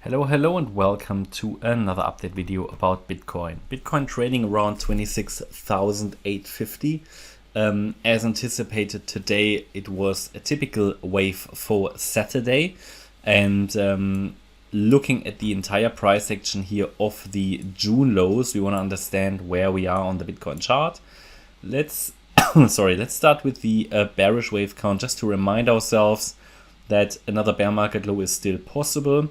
Hello and welcome to another update video about Bitcoin. Bitcoin trading around 26,850. As anticipated today, it was a typical wave for Saturday. And looking at the entire price action here of the June lows, we want to understand where we are on the Bitcoin chart. Let's start with the bearish wave count just to remind ourselves that another bear market low is still possible.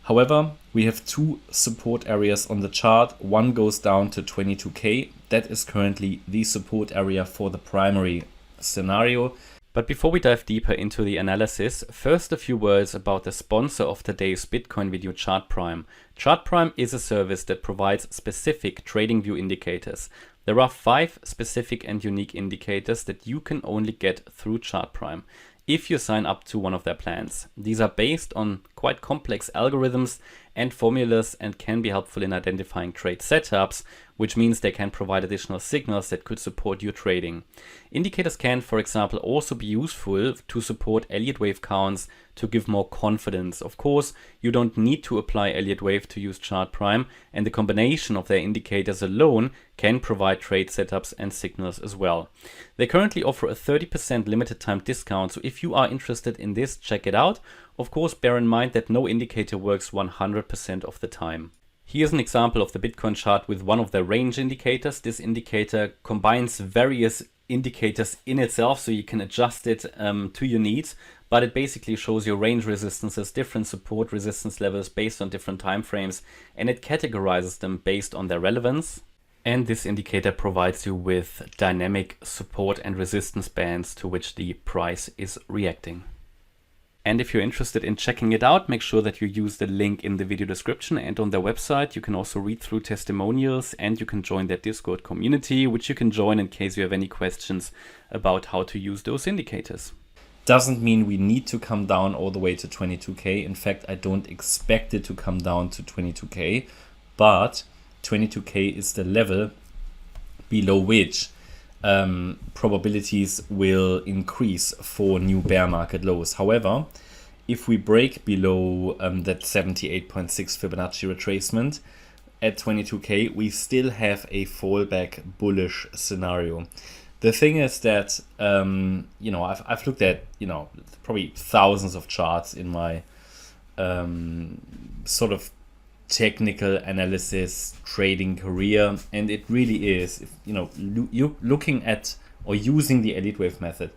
However, we have two support areas on the chart. One goes down to 22K. That is currently the support area for the primary scenario. But before we dive deeper into the analysis, first a few words about the sponsor of today's Bitcoin video, Chartprime. Chartprime is a service that provides specific TradingView indicators. There are 5 specific and unique indicators that you can only get through Chartprime if you sign up to one of their plans. These are based on quite complex algorithms and formulas and can be helpful in identifying trade setups, which means they can provide additional signals that could support your trading. Indicators can, for example, also be useful to support Elliott Wave counts to give more confidence. Of course, you don't need to apply Elliott Wave to use Chartprime, and the combination of their indicators alone can provide trade setups and signals as well. They currently offer a 30% limited time discount, so if you are interested in this, check it out. Of course, bear in mind that no indicator works 100% of the time. Here's an example of the Bitcoin chart with one of the range indicators. This indicator combines various indicators in itself, so you can adjust it to your needs, but it basically shows your range resistances, different support resistance levels based on different time frames, and it categorizes them based on their relevance. And this indicator provides you with dynamic support and resistance bands to which the price is reacting. And if you're interested in checking it out, make sure that you use the link in the video description and on their website. You can also read through testimonials and you can join their Discord community, which you can join in case you have any questions about how to use those indicators. Doesn't mean we need to come down all the way to 22K. In fact, I don't expect it to come down to 22K, but 22K is the level below which probabilities will increase for new bear market lows. However, if we break below that 78.6 Fibonacci retracement at 22K, we still have a fallback bullish scenario. The thing is that I've looked at probably thousands of charts in my sort of technical analysis trading career, and it really is, you looking at or using the Elliott Wave method,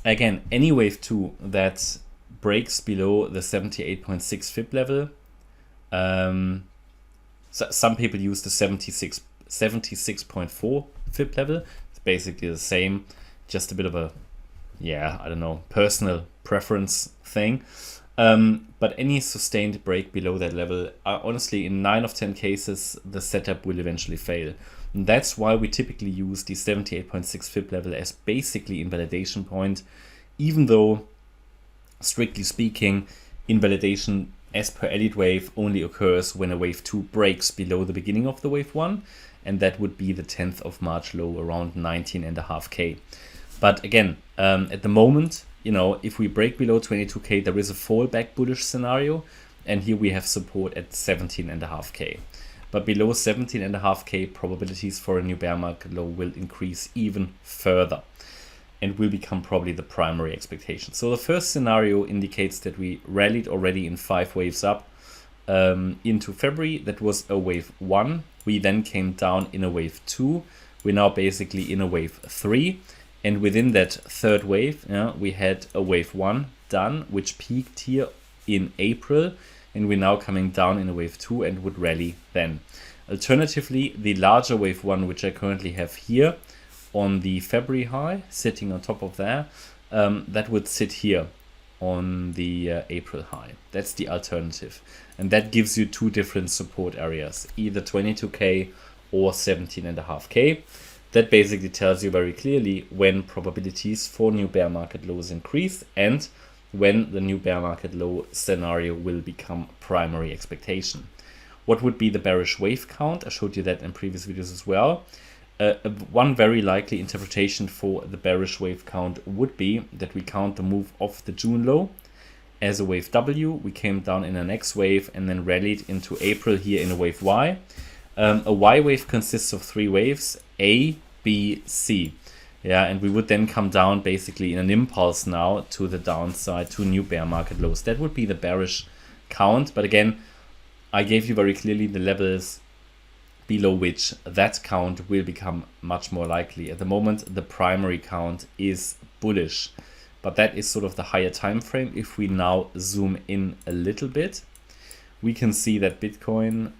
again, any wave 2 that breaks below the 78.6 fib level, so some people use the 76.4 fib level. It's basically the same, just a bit of a personal preference thing. But any sustained break below that level, honestly, in 9 of 10 cases, the setup will eventually fail. And that's why we typically use the 78.6 fib level as basically invalidation point, even though, strictly speaking, invalidation as per Elliott Wave only occurs when a wave 2 breaks below the beginning of the wave 1, and that would be the 10th of March low around 19.5K. But again, at the moment, if we break below 22K, there is a fallback bullish scenario, and here we have support at 17.5K. But below 17.5K, probabilities for a new bear market low will increase even further and will become probably the primary expectation. So the first scenario indicates that we rallied already in 5 waves up into February. That was a wave 1. We then came down in a wave 2. We're now basically in a wave 3. And within that third wave, we had a wave 1 done, which peaked here in April. And we're now coming down in a wave 2 and would rally then. Alternatively, the larger wave 1, which I currently have here on the February high, sitting on top of there, that would sit here on the April high. That's the alternative. And that gives you 2 different support areas, either 22K or 17.5K. That basically tells you very clearly when probabilities for new bear market lows increase and when the new bear market low scenario will become primary expectation. What would be the bearish wave count? I showed you that in previous videos as well. One very likely interpretation for the bearish wave count would be that we count the move off the June low as a wave W. We came down in an X wave and then rallied into April here in a wave Y. A Y wave consists of 3 waves, A, B, C. Yeah, and we would then come down basically in an impulse now to the downside to new bear market lows. That would be the bearish count. But again, I gave you very clearly the levels below which that count will become much more likely. At the moment, the primary count is bullish, but that is sort of the higher time frame. If we now zoom in a little bit, we can see that Bitcoin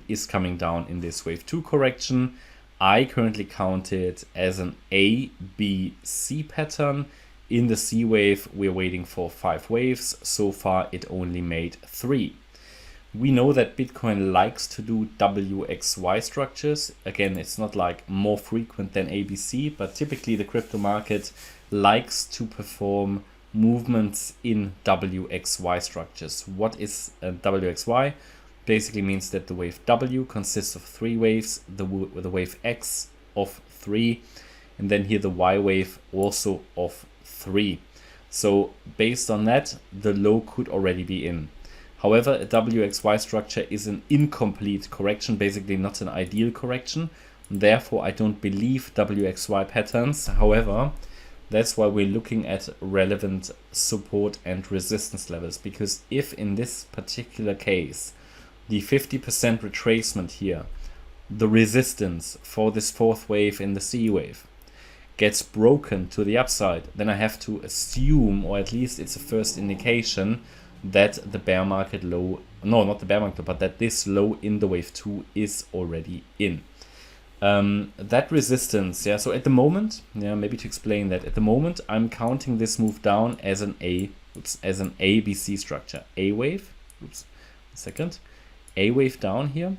is coming down in this wave 2 correction. I currently count it as an A, B, C pattern. In the C wave, we're waiting for 5 waves. So far, it only made 3. We know that Bitcoin likes to do WXY structures. Again, it's not like more frequent than ABC, but typically the crypto market likes to perform movements in WXY structures. What is a WXY? Basically means that the wave W consists of 3 waves, the wave X of 3, and then here the Y wave also of 3. So based on that, the low could already be in. However, a WXY structure is an incomplete correction, basically not an ideal correction. Therefore, I don't believe WXY patterns. However, that's why we're looking at relevant support and resistance levels, because if in this particular case, the 50% retracement here, the resistance for this 4th wave in the C wave, gets broken to the upside, then I have to assume, or at least it's a first indication, that the bear market low, no, not the bear market, but that this low in the wave 2 is already in. That resistance, yeah, so at the moment, yeah, maybe to explain that, at the moment I'm counting this move down as an ABC structure. A wave, A wave down here,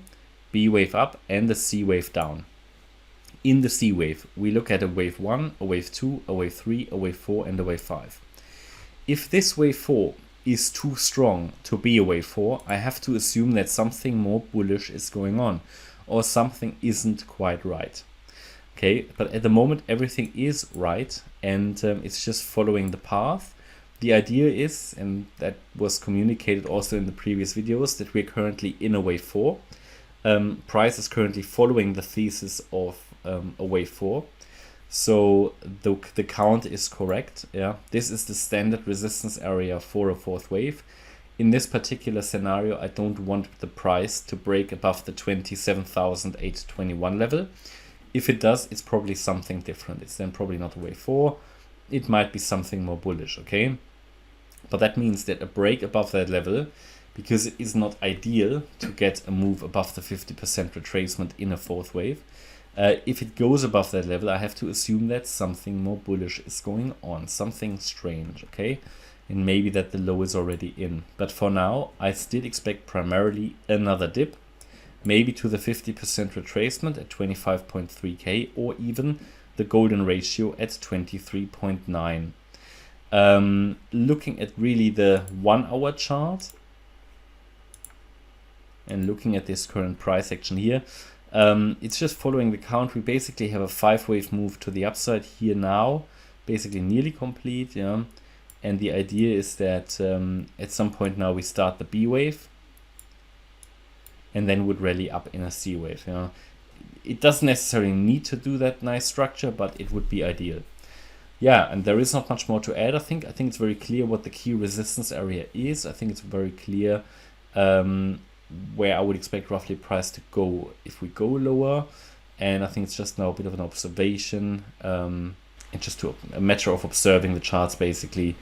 B wave up, and the C wave down. In the C wave, we look at a wave 1, a wave 2, a wave 3, a wave 4, and a wave 5. If this wave 4 is too strong to be a wave 4, I have to assume that something more bullish is going on, or something isn't quite right. Okay, but at the moment everything is right, and it's just following the path. The idea is, and that was communicated also in the previous videos, that we're currently in a wave 4. Price is currently following the thesis of a wave 4. So the count is correct. Yeah, this is the standard resistance area for a 4th wave. In this particular scenario, I don't want the price to break above the 27,821 level. If it does, it's probably something different. It's then probably not a wave 4. It might be something more bullish, okay? But that means that a break above that level, because it is not ideal to get a move above the 50% retracement in a 4th wave. If it goes above that level, I have to assume that something more bullish is going on, something strange, okay? And maybe that the low is already in. But for now, I still expect primarily another dip, maybe to the 50% retracement at 25.3k, or even the golden ratio at 23.9. Looking at really the 1 hour chart and looking at this current price action here, it's just following the count. We basically have a 5-wave move to the upside here now, basically nearly complete, yeah. And the idea is that at some point now we start the B wave and then would rally up in a C wave. Yeah. It doesn't necessarily need to do that nice structure, but it would be ideal. Yeah, and there is not much more to add. I think it's very clear what the key resistance area is. I think it's very clear where I would expect roughly price to go if we go lower. And I think it's just now a bit of an observation. And just a matter of observing the charts, basically,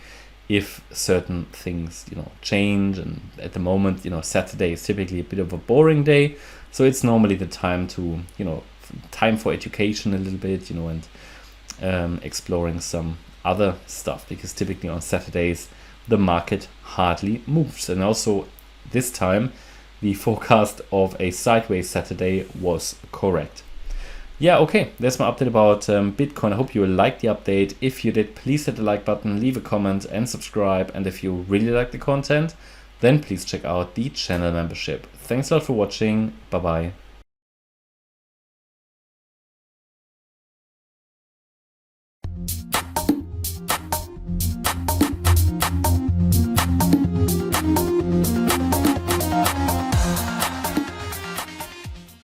if certain things, change. And at the moment, Saturday is typically a bit of a boring day, so it's normally the time to, time for education a little bit, and exploring some other stuff, because typically on Saturdays the market hardly moves. And also this time the forecast of a sideways Saturday was correct. Yeah, okay, that's my update about Bitcoin. I hope you liked the update. If you did, please hit the like button, leave a comment and subscribe. And if you really like the content, then please check out the channel membership. Thanks a lot for watching. Bye bye.